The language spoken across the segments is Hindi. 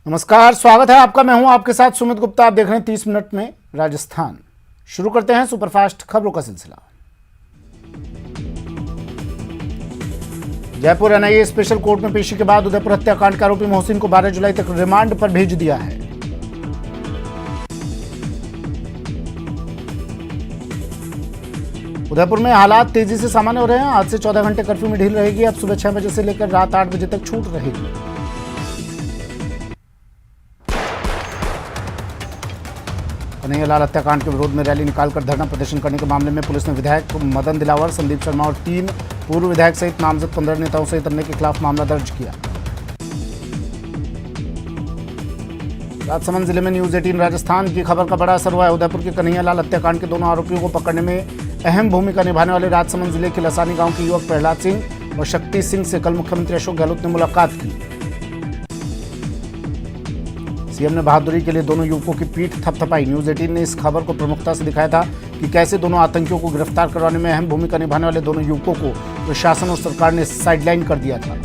नमस्कार, स्वागत है आपका। मैं हूं आपके साथ सुमित गुप्ता। आप देख रहे हैं 30 मिनट में राजस्थान। शुरू करते हैं सुपरफास्ट खबरों का सिलसिला। जयपुर एनआईए स्पेशल कोर्ट में पेशी के बाद उदयपुर हत्याकांड के आरोपी मोहसिन को 12 जुलाई तक रिमांड पर भेज दिया है। उदयपुर में हालात तेजी से सामान्य हो रहे हैं। आज से 14 घंटे कर्फ्यू में ढील रहेगी। अब सुबह 6 बजे से लेकर रात 8 बजे तक छूट रहेगी। कन्हैयालाल हत्याकांड के विरोध में रैली निकालकर धरना प्रदर्शन करने के मामले में पुलिस ने विधायक मदन दिलावर, संदीप शर्मा और 3 पूर्व विधायक सहित नामजद 15 नेताओं सहित अन्य के खिलाफ मामला दर्ज किया। राजसमंद जिले में न्यूज 18 राजस्थान की खबर का बड़ा असर हुआ है। उदयपुर के कन्हैयालाल हत्याकांड के दोनों आरोपियों को पकड़ने में अहम भूमिका निभाने वाले राजसमंद जिले के लसानी गांव के युवक प्रहलाद सिंह और शक्ति सिंह से कल मुख्यमंत्री अशोक गहलोत ने मुलाकात की। सीएम ने बहादुरी के लिए दोनों युवकों की पीठ थपथपाई। न्यूज 18 ने इस खबर को प्रमुखता से दिखाया था कि कैसे दोनों आतंकियों को गिरफ्तार करवाने में अहम भूमिका निभाने वाले दोनों युवकों को प्रशासन और सरकार ने साइडलाइन कर दिया था।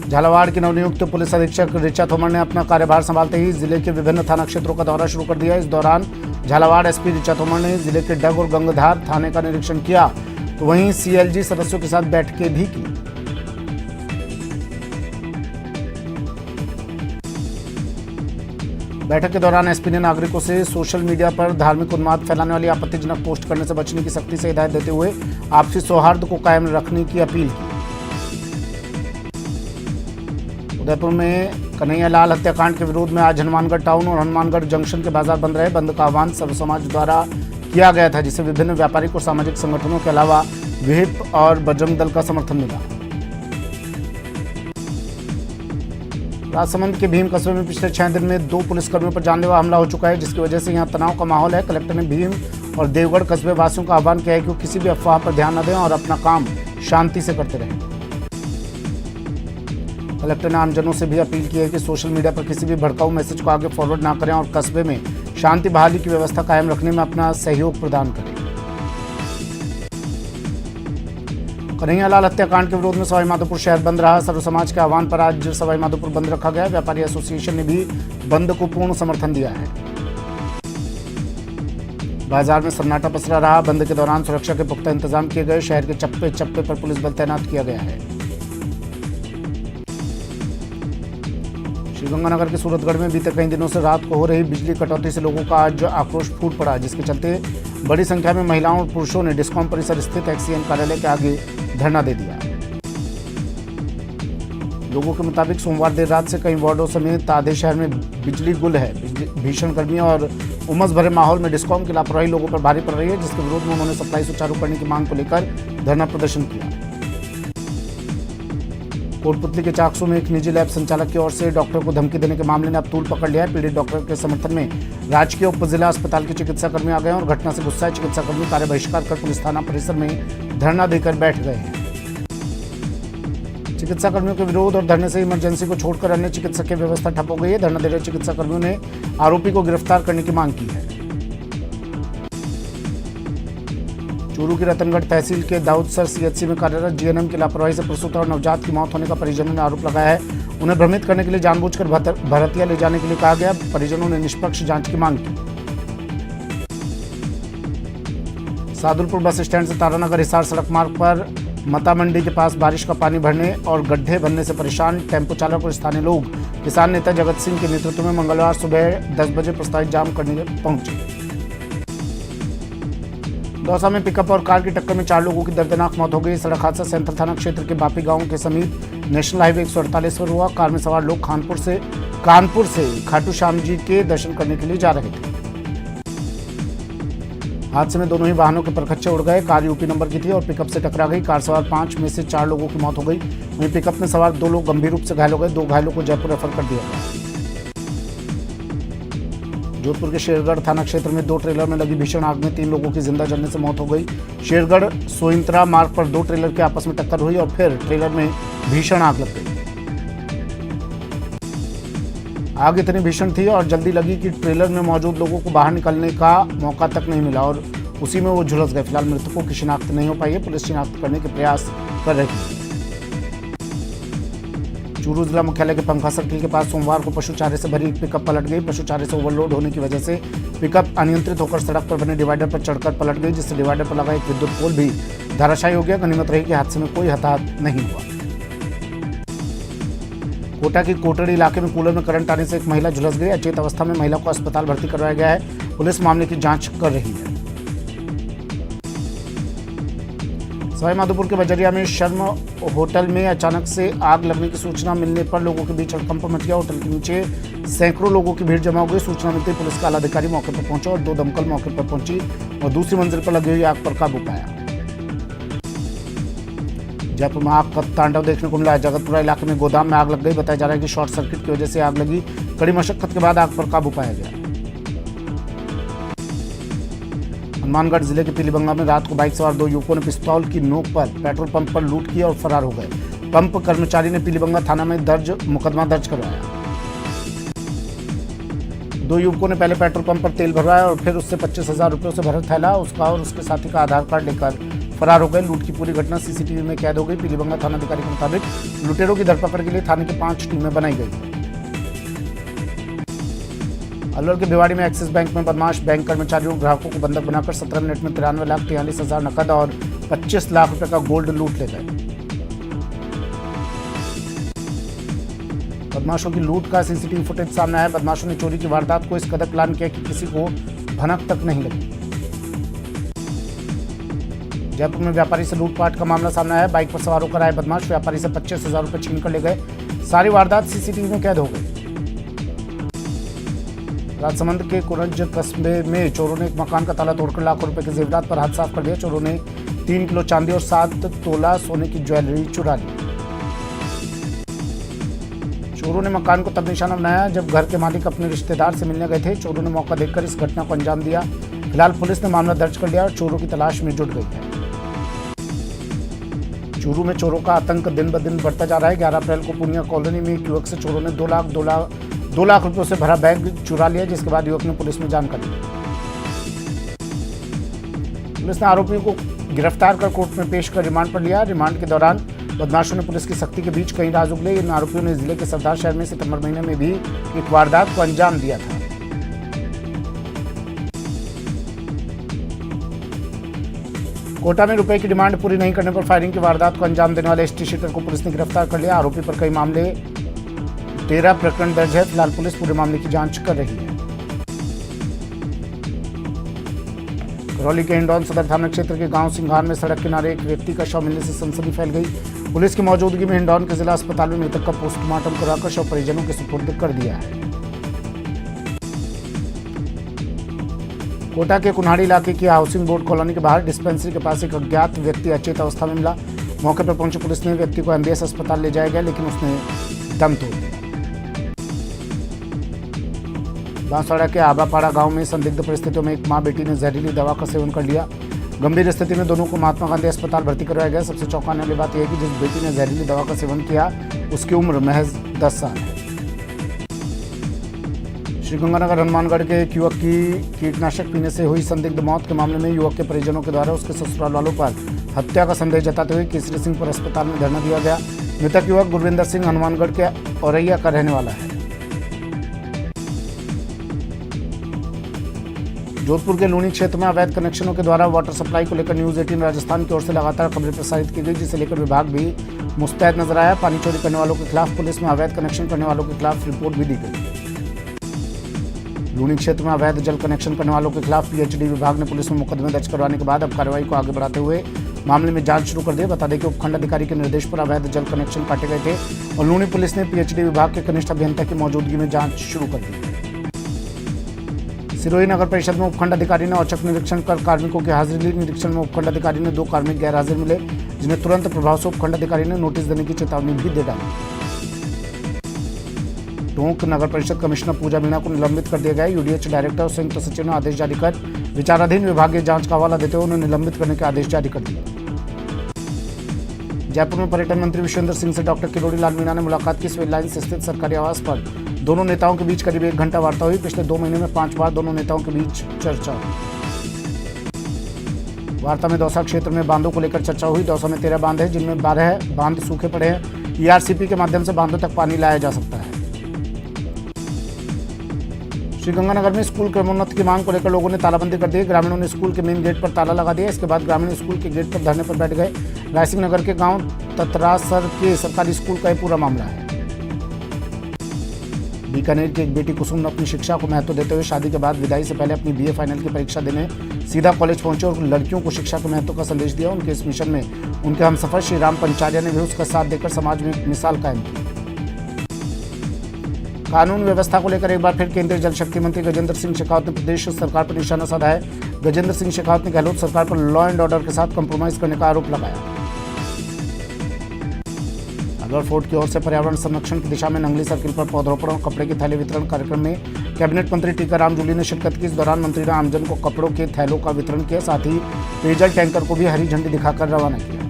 झालावाड़ के नवनियुक्त पुलिस अधीक्षक ऋचा तोमर ने अपना कार्यभार संभालते ही जिले के विभिन्न थाना क्षेत्रों का दौरा शुरू कर दिया। इस दौरान झालावाड़ एसपी ऋचा तोमर ने जिले के डग और गंगधार थाने का निरीक्षण किया, तो वहीं सीएलजी सदस्यों के साथ बैठकें भी की। बैठक के दौरान एसपी ने नागरिकों से सोशल मीडिया पर धार्मिक उन्माद फैलाने वाली आपत्तिजनक पोस्ट करने से बचने की सख्ती से हिदायत देते हुए आपसी सौहार्द को कायम रखने की अपील की। उदयपुर में कन्हैयालाल हत्याकांड के विरोध में आज हनुमानगढ़ टाउन और हनुमानगढ़ जंक्शन के बाजार बंद रहे। बंद का आह्वान सर्व समाज द्वारा किया गया था, जिसे विभिन्न व्यापारिक और सामाजिक संगठनों के अलावा विहिप और बजरंग दल का समर्थन मिला। राजसमंद के भीम कस्बे में पिछले 6 दिन में 2 पुलिसकर्मियों पर जानलेवा हमला हो चुका है, जिसकी वजह से यहां तनाव का माहौल है। कलेक्टर ने भीम और देवगढ़ कस्बे वासियों का आह्वान किया है कि वो किसी भी अफवाह पर ध्यान न दें और अपना काम शांति से करते रहें। कलेक्टर ने आमजनों से भी अपील की है कि सोशल मीडिया पर किसी भी भड़काऊ मैसेज को आगे फॉरवर्ड ना करें और कस्बे में शांति बहाली की व्यवस्था कायम रखने में अपना सहयोग प्रदान करें। कन्हैयालाल हत्याकांड के विरोध में सवाई माधोपुर शहर बंद रहा। सर्व समाज के आह्वान पर आज सवाई माधोपुर बंद रखा गया। व्यापारी एसोसिएशन ने भी बंद को पूर्ण समर्थन दिया है। बाजार में सन्नाटा पसरा रहा। बंद के दौरान सुरक्षा के पुख्ता इंतजाम किए गए। शहर के चप्पे चप्पे पर पुलिस बल तैनात किया गया है। श्रीगंगानगर के सूरतगढ़ में बीते कई दिनों से रात को हो रही बिजली कटौती से लोगों का आज आक्रोश फूट पड़ा, जिसके चलते बड़ी संख्या में महिलाओं और पुरुषों ने डिस्कॉम परिसर स्थित एक्सीएन कार्यालय के आगे धरना दे दिया। लोगों के मुताबिक सोमवार देर रात से कई वार्डों समेत आधे शहर में बिजली गुल है। भीषण गर्मी और उमस भरे माहौल में डिस्कॉम की लापरवाही लोगों पर भारी पड़ रही है, जिसके विरोध में उन्होंने सप्लाई सुचारू करने की मांग को लेकर धरना प्रदर्शन किया। कोटपुतली के चाकसू में एक निजी लैब संचालक की ओर से डॉक्टर को धमकी देने के मामले ने अब तूल पकड़ लिया है। पीड़ित डॉक्टर के समर्थन में राजकीय उप जिला अस्पताल के चिकित्साकर्मी आ गए और घटना से गुस्साए चिकित्साकर्मी कार्य बहिष्कार कर पुलिस थाना परिसर में धरना देकर बैठ गए हैं। चिकित्साकर्मियों के विरोध और धरने से इमरजेंसी को छोड़कर अन्य चिकित्सकीय व्यवस्था ठप हो गई है। धरना दे रहे चिकित्साकर्मियों ने आरोपी को गिरफ्तार करने की मांग की है। चूरू की रतनगढ़ तहसील के दाऊदसर सीएचसी में कार्यरत जीएनएम की लापरवाही से प्रसूता और नवजात की मौत होने का परिजनों ने आरोप लगाया है। उन्हें भ्रमित करने के लिए जानबूझकर भरतिया ले जाने के लिए कहा गया। परिजनों ने निष्पक्ष जांच की मांग की। सादुलपुर बस स्टैंड से तारानगर हिसार सड़क मार्ग पर मता मंडी के पास बारिश का पानी भरने और गड्ढे बनने से परेशान टेम्पो चालक और स्थानीय लोग किसान नेता जगत सिंह के नेतृत्व में मंगलवार सुबह 10 बजे प्रस्तावित जाम करने पहुंचे। दौसा में पिकअप और कार की टक्कर में 4 लोगों की दर्दनाक मौत हो गई। सड़क हादसा सेंट्रल थाना क्षेत्र के बापी गांव के समीप नेशनल हाईवे 148 पर हुआ। कार में सवार लोग कानपुर से खाटू श्याम जी के दर्शन करने के लिए जा रहे थे। हादसे में दोनों ही वाहनों के परखच्चे उड़ गए। कार यूपी नंबर की थी और पिकअप से टकरा गई। कार सवार 5 में से 4 लोगों की मौत हो गई। वहीं पिकअप में सवार 2 लोग गंभीर रूप से घायल हो गए। 2 घायलों को जयपुर रेफर कर दिया गया। जोधपुर के शेरगढ़ थाना क्षेत्र में 2 ट्रेलर में लगी भीषण आग में 3 लोगों की जिंदा जलने से मौत हो गई। शेरगढ़ सोइंत्रा मार्ग पर 2 ट्रेलर के आपस में टक्कर हुई और फिर ट्रेलर में भीषण आग लग गई। आग इतनी भीषण थी और जल्दी लगी कि ट्रेलर में मौजूद लोगों को बाहर निकलने का मौका तक नहीं मिला और उसी में वो झुलस गए। फिलहाल मृतकों की शिनाख्त नहीं हो पाई है। पुलिस शिनाख्त करने के प्रयास कर रही है। चूरू जिला मुख्यालय के पंखा सर्किल के पास सोमवार को पशु चारे से भरी एक पिकअप पलट गई। पशु चारे से ओवरलोड होने की वजह से पिकअप अनियंत्रित होकर सड़क पर बने डिवाइडर पर चढ़कर पलट गई, जिससे डिवाइडर पर लगा एक विद्युत पोल भी धराशायी हो गया। गनीमत रही कि हादसे में कोई हताहत नहीं हुआ। कोटा की कोटड़ी इलाके में कूलर में करंट आने से एक महिला झुलस गई। अचेत अवस्था में महिला को अस्पताल भर्ती करवाया गया है। पुलिस मामले की जांच कर रही है। सवाई माधोपुर के बजरिया में शर्म होटल में अचानक से आग लगने की सूचना मिलने पर लोगों के बीच हड़कंप मच गया। होटल के नीचे सैकड़ों लोगों की भीड़ जमा हो गई। सूचना मिलते ही पुलिस का आला अधिकारी मौके पर पहुंचा और 2 दमकल मौके पर पहुंची और दूसरी मंजिल पर लगी हुई आग पर काबू पाया। जयपुर में आग का तांडव देखने को मिला। जगतपुरा इलाके में गोदाम में आग लग गई। बताया जा रहा है कि शॉर्ट सर्किट की वजह से आग लगी। कड़ी मशक्कत के बाद आग पर काबू पाया गया। हनुमानगढ़ जिले के पीलीबंगा में रात को बाइक सवार 2 युवकों ने पिस्तौल की नोक पर पेट्रोल पंप पर लूट किया और फरार हो गए। पंप कर्मचारी ने पीलीबंगा थाना में मुकदमा दर्ज करवाया। 2 युवकों ने पहले पेट्रोल पंप पर तेल भरवाया और फिर उससे 25,000 रुपये से भरा थैला उसका और उसके साथी का आधार कार्ड लेकर फरार हो गए। लूट की पूरी घटना सीसीटीवी में कैद हो गई। पीलीबंगा थानाधिकारी के मुताबिक लुटेरों की धरपकड़ के लिए थाने की 5 टीमें बनाई गई। अलवर के भिवाड़ी में एक्सिस बैंक में बदमाश बैंक कर्मचारियों ग्राहकों को बंधक बनाकर 17 मिनट में 93,43,000 नकद और 25 लाख रुपए का गोल्ड लूट ले गए। बदमाशों की लूट का सीसीटीवी फुटेज सामने आया। बदमाशों ने चोरी की वारदात को इस कदर प्लान किया कि किसी को भनक तक नहीं लगी। जयपुर में व्यापारी से लूटपाट का मामला सामने आया। बाइक पर सवार होकर आए बदमाश व्यापारी से 25,000 रुपए छीन कर ले गए। सारी वारदात सीसीटीवी में कैद हो गई। राजसमंद के कुरंज कस्बे में चोरों ने एक मकान का ताला तोड़कर लाखों रुपए के जेवरात पर हाथ साफ कर दिया। चोरों ने 3 किलो चांदी और 7 तोला सोने की ज्वेलरी चुरा ली। चोरों ने मकान को तब निशाना बनाया जब घर के मालिक अपने रिश्तेदार से मिलने गए थे। चोरों ने मौका देखकर इस घटना को अंजाम दिया। फिलहाल पुलिस ने मामला दर्ज कर लिया और चोरों की तलाश में जुट गई है। चूरू में चोरों का आतंक दिन ब दिन बढ़ता जा रहा है। 11 अप्रैल को पूर्णिया कॉलोनी में एक युवक से चोरों ने 2 लाख रुपयों से भरा बैग चुरा लिया, जिसके बाद युवक ने पुलिस में जानकारी दी। पुलिस ने आरोपियों को गिरफ्तार कर कोर्ट में पेश कर रिमांड पर लिया। रिमांड के दौरान बदमाशों ने पुलिस की सख्ती के बीच कई राज उगले। इन आरोपियों ने जिले के सरदार शहर में सितंबर महीने में भी एक वारदात को अंजाम दिया था। कोटा में रुपए की डिमांड पूरी नहीं करने पर फायरिंग की वारदात को अंजाम देने वाले एसटी शीटर को पुलिस ने गिरफ्तार कर लिया। आरोपी पर कई मामले 13 प्रकरण दर्ज है। फिलहाल पुलिस पूरे मामले की जांच कर रही है। करौली के हिंडौन सदर थाना क्षेत्र के गांव सिंघार में सड़क किनारे एक व्यक्ति का शव मिलने से सनसनी फैल गई। पुलिस की मौजूदगी में हिंडौन के जिला अस्पताल में मृतक का पोस्टमार्टम कराकर शव परिजनों के सुपुर्द कर दिया है। कोटा के कुन्हाड़ी इलाके की हाउसिंग बोर्ड कॉलोनी के बाहर डिस्पेंसरी के पास एक अज्ञात व्यक्ति अचेत अवस्था में मिला। मौके पर पहुंची पुलिस ने व्यक्ति को एमबीएस अस्पताल ले जाया गया, लेकिन उसने दम तोड़ दिया। बांसवाड़ा के आबापाड़ा गांव में संदिग्ध परिस्थितियों में एक मां बेटी ने जहरीली दवा का सेवन कर लिया। गंभीर स्थिति में दोनों को महात्मा गांधी अस्पताल भर्ती करवाया गया। सबसे चौंकाने वाली बात यह है कि जिस बेटी ने जहरीली दवा का सेवन किया उसकी उम्र महज 10 साल है। श्रीगंगानगर हनुमानगढ़ के एक युवक की कीटनाशक पीने से हुई संदिग्ध मौत के मामले में युवक के परिजनों के द्वारा उसके ससुराल वालों पर हत्या का संदेह जताते हुए केसरी सिंह पर अस्पताल में धरना दिया गया। मृतक युवक गुरविंदर सिंह हनुमानगढ़ के औरैया का रहने वाला है। जोधपुर के लूनी क्षेत्र में अवैध कनेक्शनों के द्वारा वाटर सप्लाई को लेकर न्यूज 18 राजस्थान की ओर से लगातार खबरें प्रसारित की गई, जिसे लेकर विभाग भी मुस्तैद नजर आया। पानी चोरी करने वालों के खिलाफ पुलिस में अवैध कनेक्शन करने वालों के खिलाफ रिपोर्ट भी दी गई। लूनी क्षेत्र में अवैध जल कनेक्शन करने वालों के खिलाफ पीएचडी विभाग ने पुलिस में मुकदमे दर्ज करवाने के बाद अब कार्रवाई को आगे बढ़ाते हुए मामले में जांच शुरू कर दी। बता दें कि उपखंड अधिकारी के निर्देश पर अवैध जल कनेक्शन काटे गए थे और लूनी पुलिस ने पीएचडी विभाग के कनिष्ठ अभियंता की मौजूदगी में जांच शुरू कर दी। सिरोही नगर परिषद में उपखंड अधिकारी ने औचक निरीक्षण कर कार्मिकों की हाजिरी ली। निरीक्षण में उपखंड अधिकारी ने 2 कार्मिक गैर हाजिर मिले, जिन्हें तुरंत प्रभाव से उपखंड अधिकारी ने नोटिस देने की चेतावनी भी दे डाली। टोंक नगर परिषद कमिश्नर पूजा मीणा को निलंबित कर दिया गया। यूडीएच डायरेक्टर और संयुक्त सचिव ने आदेश जारी कर विचाराधीन विभागीय जांच का हवाला देते हुए उन्हें निलंबित करने के आदेश जारी कर दिए। जयपुर में पर्यटन मंत्री विश्वेंद्र सिंह से डॉक्टर किरोड़ी लाल मीणा ने मुलाकात की। सिविल लाइन्स स्थित सरकारी आवास पर दोनों नेताओं के बीच करीब 1 घंटा वार्ता हुई। पिछले 2 महीने में 5 बार दोनों नेताओं के बीच चर्चा हुई। वार्ता में दौसा क्षेत्र में बांधों को लेकर चर्चा हुई। दौसा में 13 बांध हैं, जिनमें 12 बांध सूखे पड़े हैं। ईआरसीपी के माध्यम से बांधों तक पानी लाया जा सकता है। श्रीगंगानगर में स्कूल क्रमोन्नति की मांग को लेकर लोगों ने तालाबंदी कर दी। ग्रामीणों ने स्कूल के मेन गेट पर ताला लगा दिया। इसके बाद ग्रामीण स्कूल के गेट पर धरने पर बैठ गए। रायसिंह नगर के गांव ततरासर के सरकारी स्कूल का यह पूरा मामला है। बीकानेर की एक बेटी कुसुम ने अपनी शिक्षा को महत्व देते हुए शादी के बाद विदाई से पहले अपनी बीए फाइनल की परीक्षा देने सीधा कॉलेज पहुंचे और लड़कियों को शिक्षा के महत्व का संदेश दिया। उनके इस मिशन में उनके हमसफर श्री राम पंचार्य ने भी उसका साथ देकर समाज में एक मिसाल कायम की। कानून व्यवस्था को लेकर एक बार फिर केंद्रीय जल शक्ति मंत्री गजेंद्र सिंह शेखावत ने प्रदेश सरकार पर निशाना साधा है। गजेंद्र सिंह शेखावत ने गहलोत सरकार पर लॉ एंड ऑर्डर के साथ कंप्रोमाइज करने का आरोप लगाया। अलवर फोर्ट की ओर से पर्यावरण संरक्षण की दिशा में नंगली सर्किल पर पौधरोपण और कपड़े के थैले वितरण कार्यक्रम में कैबिनेट मंत्री टीकाराम जूली ने शिरकत की। इस दौरान मंत्री ने आमजन को कपड़ों के थैलों का वितरण किया। साथ ही पेयजल टैंकर को भी हरी झंडी दिखाकर रवाना किया।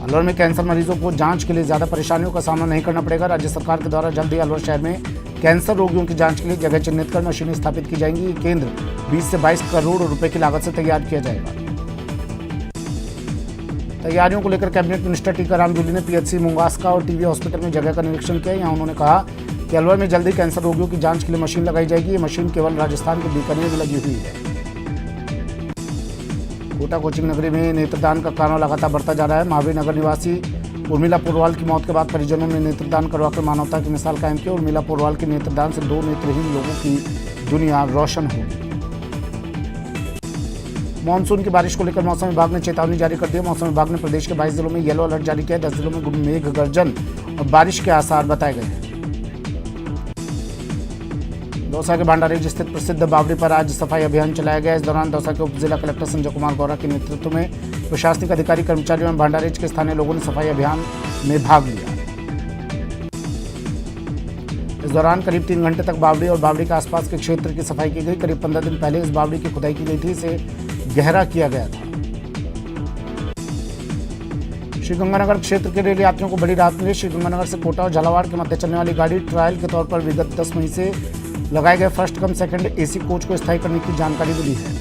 अलवर में कैंसर मरीजों को जांच के लिए ज्यादा परेशानियों का सामना नहीं करना पड़ेगा। राज्य सरकार के द्वारा जल्द ही अलवर शहर में कैंसर रोगियों की जांच के लिए जगह चिन्हित कर मशीनें स्थापित की जाएंगी। ये केंद्र 20 से 22 करोड़ रुपए की लागत से तैयार किया जाएगा। तैयारियों को लेकर कैबिनेट मिनिस्टर टीकाराम जूली ने पीएचसी मुंगास्का और टीबी हॉस्पिटल में जगह का निरीक्षण किया। यहाँ उन्होंने कहा कि अलवर में जल्दी कैंसर रोगियों की जांच के लिए मशीन लगाई जाएगी। ये मशीन केवल राजस्थान के बीकानेर में लगी हुई है। कोटा कोचिंग नगरी में नेत्रदान का कारण लगातार बढ़ता जा रहा है। महावीर नगर निवासी उर्मिला पोरवाल की मौत के बाद परिजनों ने नेत्रदान करवाकर मानवता की मिसाल कायम की। उर्मिला पोरवाल के नेत्रदान से 2 नेत्रहीन लोगों की दुनिया रोशन होगी। मानसून की बारिश को लेकर मौसम विभाग ने चेतावनी जारी कर दी है। मौसम विभाग ने प्रदेश के 22 जिलों में येलो अलर्ट जारी किया है। 10 जिलों में मेघ गर्जन और बारिश के आसार बताए गए हैं। दौसा के भांडारेज स्थित प्रसिद्ध बावड़ी पर आज सफाई अभियान चलाया गया। इस दौरान दौसा के उप जिला कलेक्टर संजय कुमार गौरा के नेतृत्व में प्रशासनिक अधिकारी, कर्मचारियों एवं भांडारेज के स्थानीय लोगों ने सफाई अभियान में भाग लिया। इस दौरान करीब 3 घंटे तक बावड़ी और बावड़ी के आसपास के क्षेत्र की सफाई की गई। करीब 15 दिन पहले इस बावड़ी की खुदाई की गई थी। इसे गहरा किया गया था। श्रीगंगानगर क्षेत्र के रेल यात्रियों को बड़ी राहत मिली। श्रीगंगानगर से कोटा और झालावाड़ के मध्य चलने वाली गाड़ी ट्रायल के तौर पर विगत 10 मई से लगाए गए first come second AC coach को स्थायी करने की जानकारी मिली है।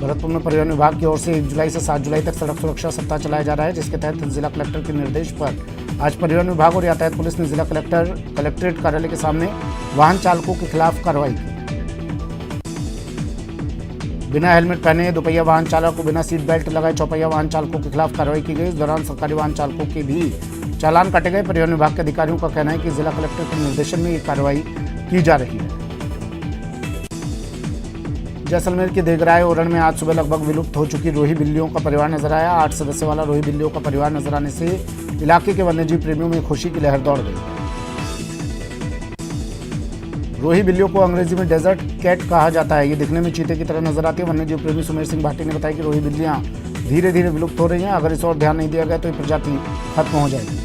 भरतपुर में परिवहन विभाग की ओर से 1 जुलाई से 7 जुलाई तक सड़क सुरक्षा सप्ताह चलाया जा रहा है, जिसके तहत जिला कलेक्टर के निर्देश पर आज परिवहन विभाग और यातायात पुलिस ने जिला कलेक्ट्रेट कार्यालय के सामने वाहन चालकों के खिलाफ कार्रवाई की। बिना हेलमेट पहने दोपहिया वाहन चालक को बिना सीट बेल्ट लगाए चौपहिया वाहन चालकों के खिलाफ कार्रवाई की गई। इस दौरान सरकारी वाहन चालकों के भी चालान काटे गए। परिवहन विभाग के अधिकारियों का कहना है कि जिला कलेक्टर के निर्देशन में ये कार्रवाई की जा रही है। जैसलमेर के देगराय ओरण में आज सुबह लगभग विलुप्त हो चुकी रोही बिल्लियों का परिवार नजर आया। 8 सदस्य वाला रोही बिल्लियों का परिवार नजर आने से इलाके के वन्यजीव प्रेमियों में खुशी की लहर दौड़ गई। रोही बिल्लियों को अंग्रेजी में डेजर्ट कैट कहा जाता है। ये दिखने में चीते की तरह नजर आती है। वन्यजीव प्रेमी सुमेर सिंह भाटी ने बताया कि रोही बिल्लियां धीरे धीरे विलुप्त हो रही हैं। अगर इस ओर ध्यान नहीं दिया गया तो ये प्रजाति खत्म हो जाएगी।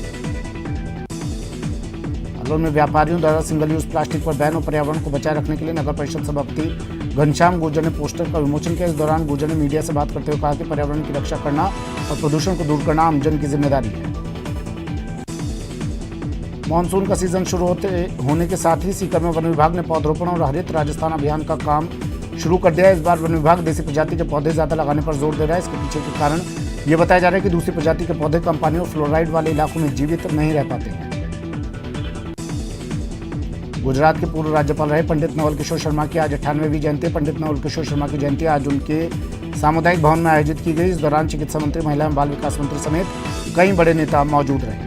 अलवर में व्यापारियों द्वारा सिंगल यूज प्लास्टिक पर बैन और पर्यावरण को बचाए रखने के लिए नगर परिषद सभापति घनश्याम गुर्जर ने पोस्टर का विमोचन किया। इस दौरान गुर्जर ने मीडिया से बात करते हुए कहा कि पर्यावरण की रक्षा करना और प्रदूषण को दूर करना आमजन की जिम्मेदारी है। मानसून का सीजन शुरू होने के साथ ही सीकर में वन विभाग ने पौधरोपण और हरित राजस्थान अभियान का काम शुरू कर दिया है। इस बार वन विभाग देसी प्रजाति के पौधे ज्यादा लगाने पर जोर दे रहा है। इसके पीछे के कारण ये बताया जा रहा है कि दूसरी प्रजाति के पौधे कम पानी और फ्लोराइड वाले इलाकों में जीवित नहीं रह पाते हैं। गुजरात के पूर्व राज्यपाल रहे पंडित नवल किशोर शर्मा की आज 98वीं जयंती। पंडित नवल किशोर शर्मा की जयंती आज उनके सामुदायिक भवन में आयोजित की गई। इस दौरान चिकित्सा मंत्री, महिला एवं बाल विकास मंत्री समेत कई बड़े नेता मौजूद रहे।